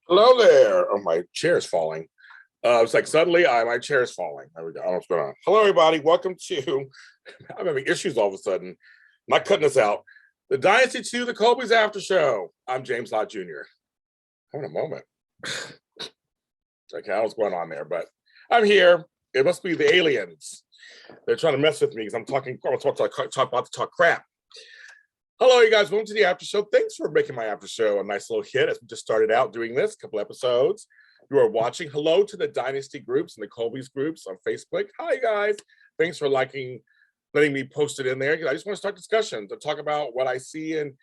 Hello there. Oh, my chair's falling. It's like suddenly my chair is falling. There we go. I don't know what's going on. Hello, everybody. Welcome to. I'm having issues all of a sudden. I'm not cutting this out. The Dynasty 2, the Colbys Aftershow. I'm James Lott Jr. Having a moment. Okay, I don't know what's going on there, but I'm here. It must be the aliens. They're trying to mess with me because I'm about to talk crap. Hello, you guys. Welcome to the After Show. Thanks for making my After Show a nice little hit as we just started out doing this, a couple episodes. You are watching. Hello to the Dynasty groups and the Colbys groups on Facebook. Hi, guys. Thanks for letting me post it in there. I just want to start discussions and talk about what I see and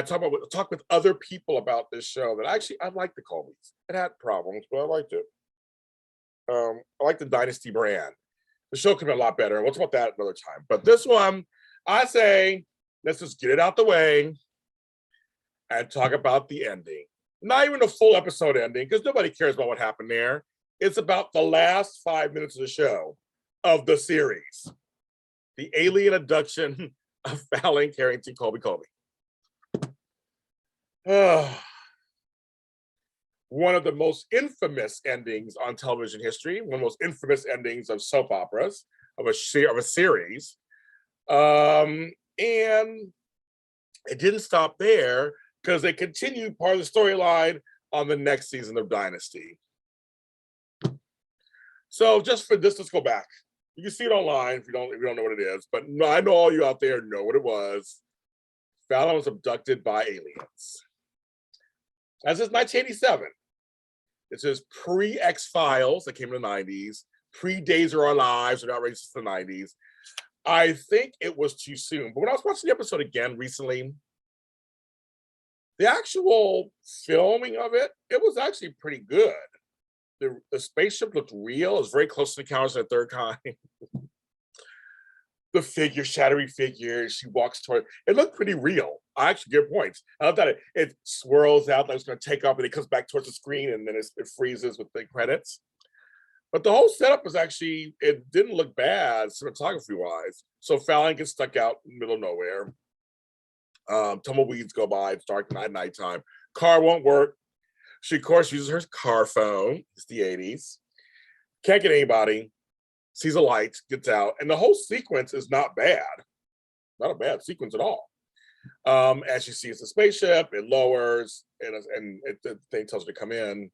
talk with other people about this show. That I like the Colbys. It had problems, but I liked it. I like the Dynasty brand. The show could be a lot better. We'll talk about that another time. But this one, I say, let's just get it out the way and talk about the ending. Not even a full episode ending, because nobody cares about what happened there. It's about the last 5 minutes of the show, of the series. The alien abduction of Fallon, Carrington, Colby. One of the most infamous endings on television history, one of the most infamous endings of soap operas, of a series. And it didn't stop there because they continued part of the storyline on the next season of Dynasty. So just for this, let's go back. You can see it online if you don't know what it is, but I know all you out there know what it was. Fallon was abducted by aliens. As is 1987. This is pre-X-Files that came in the 90s, pre-Days of Our Lives, or outrageous in the 90s. I think it was too soon. But when I was watching the episode again recently, the actual filming of it was actually pretty good. The spaceship looked real. It was very close to the Encounters of the Third Kind. The figure, shadowy figure, she walks toward it looked pretty real. I actually give points. I love that it swirls out like it's going to take off and it comes back towards the screen and then it freezes with the credits. But the whole setup was actually, it didn't look bad cinematography-wise. So Fallon gets stuck out in the middle of nowhere. Tumbleweeds go by. It's dark nighttime. Car won't work. She, of course, uses her car phone. It's the 80s. Can't get anybody. Sees a light, gets out. And the whole sequence is not bad. Not a bad sequence at all. As she sees the spaceship, it lowers, and the thing tells her to come in.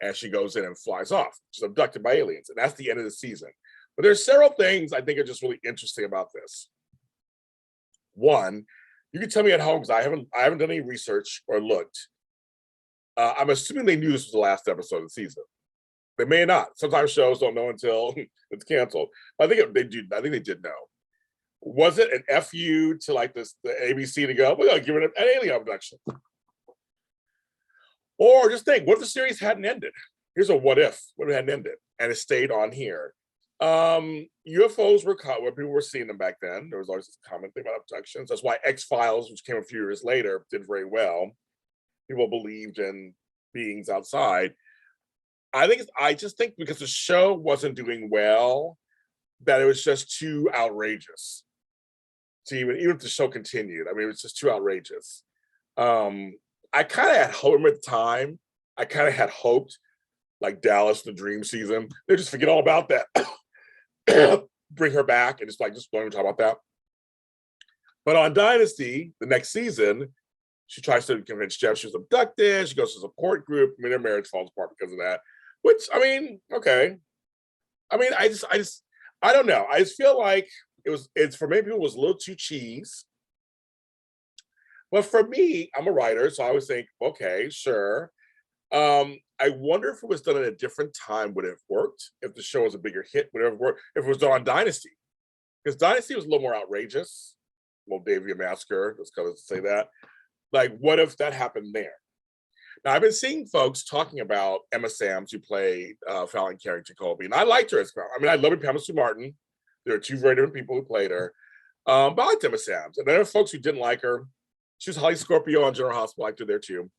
And she goes in and flies off. She's abducted by aliens. And that's the end of the season. But there's several things I think are just really interesting about this. One, you can tell me at home, because I haven't done any research or looked. I'm assuming they knew this was the last episode of the season. They may not. Sometimes shows don't know until it's canceled. I think they did know. Was it an FU to like the ABC to go, we're going to give it an alien abduction? Or just think, what if the series hadn't ended? Here's a what if it hadn't ended and it stayed on here. UFOs were caught where people were seeing them back then. There was always this common thing about abductions. That's why X-Files, which came a few years later, did very well. People believed in beings outside. I just think because the show wasn't doing well, that it was just too outrageous. So even if the show continued, I mean, it was just too outrageous. I kind of had hope at the time. I kind of had hoped, like Dallas, the dream season, they just forget all about that. Bring her back and just don't even talk about that. But on Dynasty, the next season, she tries to convince Jeff she was abducted. She goes to a support group. I mean, their marriage falls apart because of that. Which, I mean, okay. I mean, I don't know. I just feel like it's for many people, it was a little too cheese. But for me, I'm a writer, so I always think, okay, sure. I wonder if it was done at a different time, would it have worked? If the show was a bigger hit, would it have worked? If it was done on Dynasty. Because Dynasty was a little more outrageous. Well, Davia Massacre, let's go say that. Like, what if that happened there? Now, I've been seeing folks talking about Emma Samms, who played Fallon Carrington Colby, and I liked her as well. I mean, I love Pamela Sue Martin. There are two very different people who played her. But I liked Emma Samms. And there are folks who didn't like her. She was Holly Scorpio on General Hospital. I liked her there, too.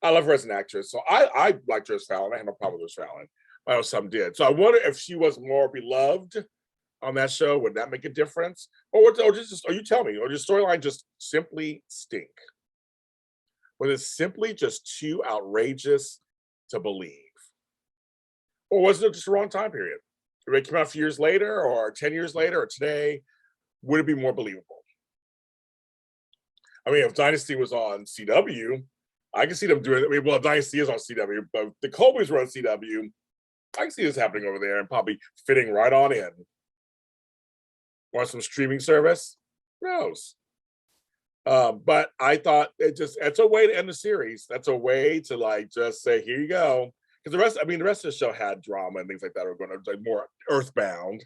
I love her as an actress. So I liked her as Fallon. I have no problem with her as Fallon. I know some did. So I wonder if she was more beloved on that show. Would that make a difference? Or you tell me, or the storyline just simply stink? Was it simply just too outrageous to believe? Or was it just the wrong time period? If it came out a few years later, or 10 years later, or today, would it be more believable? I mean, if Dynasty was on CW, I can see them doing it. I mean, well, Dynasty is on CW, but the Colbys were on CW. I can see this happening over there and probably fitting right on in. Want some streaming service? Who knows? But I thought it's a way to end the series. That's a way to like just say, here you go. Because the rest of the show had drama and things like that are going to like more earthbound.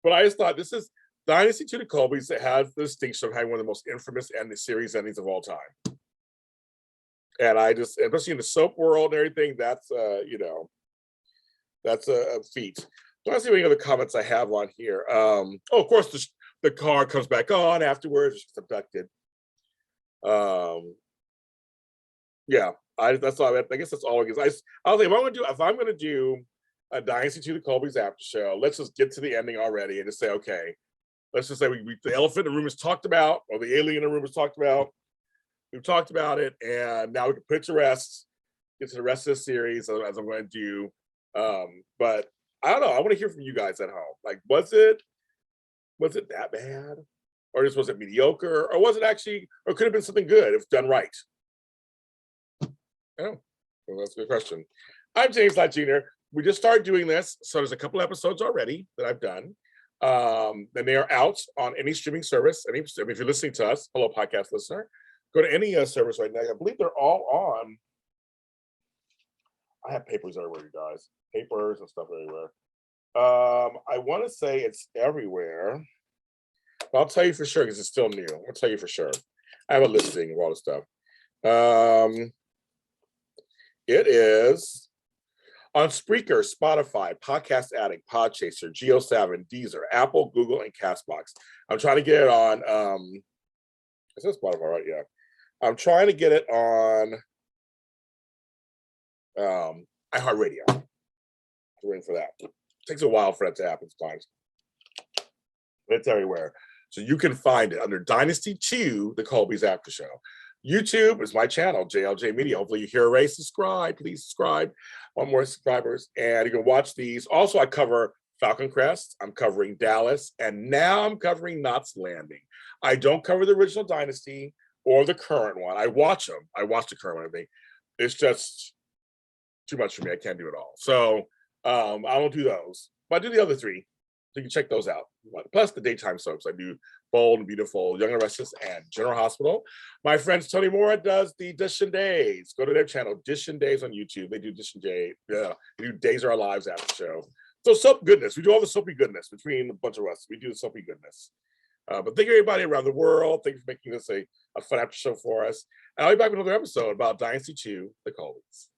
But I just thought this is Dynasty to the Colbys that has the distinction of having one of the most infamous series endings of all time. And I just, especially in the soap world and everything, that's that's a feat. Let's see what other comments I have on here. Oh, of course, the car comes back on afterwards. She's abducted. Yeah, that's all. I guess that's all it is. I'll think if I'm going to do a Dynasty to the Colbys after show, let's just get to the ending already and just say, okay, let's just say the elephant in the room is talked about, or the alien in the room is talked about. We've talked about it, and now we can put it to rest. Get to the rest of the series as I'm going to do. But I don't know. I want to hear from you guys at home. Like, was it that bad, or just was it mediocre, or was it actually, or could have been something good if done right? Oh, well, that's a good question. I'm James Lott Jr. We just started doing this, so there's a couple episodes already that I've done. And they are out on any streaming service. If you're listening to us, hello, podcast listener, go to any service right now. I believe they're all on. I have papers everywhere, you guys. Papers and stuff everywhere. I want to say it's everywhere. But I'll tell you for sure because it's still new. I'll tell you for sure. I have a listing of all the stuff. It is on Spreaker, Spotify, Podcast Addict, Podchaser, Geo7, Deezer, Apple, Google, and Castbox. I'm trying to get it on. It says Spotify, right? Yeah. I'm trying to get it on iHeartRadio. I'm waiting for that. It takes a while for that to happen sometimes. But it's everywhere. So you can find it under Dynasty 2, the Colbys After Show. YouTube is my channel, JLJ Media. Hopefully you hear Ray. Subscribe. Please subscribe. Want more subscribers. And you can watch these. Also, I cover Falcon Crest. I'm covering Dallas. And now I'm covering Knots Landing. I don't cover the original Dynasty or the current one. I watch them. I watch the current one. I think it's just too much for me. I can't do it all. So I don't do those. But I do the other three. So you can check those out. Plus the daytime soaps. I do Bold and Beautiful, Young and Restless, and General Hospital. My friends Tony Mora does the Dish and Days. Go to their channel, Dish and Days on YouTube. They do Dish and Day. Yeah, they do Days of Our Lives after show. So soap goodness. We do all the soapy goodness between a bunch of us. We do the soapy goodness. But thank you everybody around the world. Thank you for making this a fun after show for us. And I'll be back with another episode about Dynasty 2, the Colbys.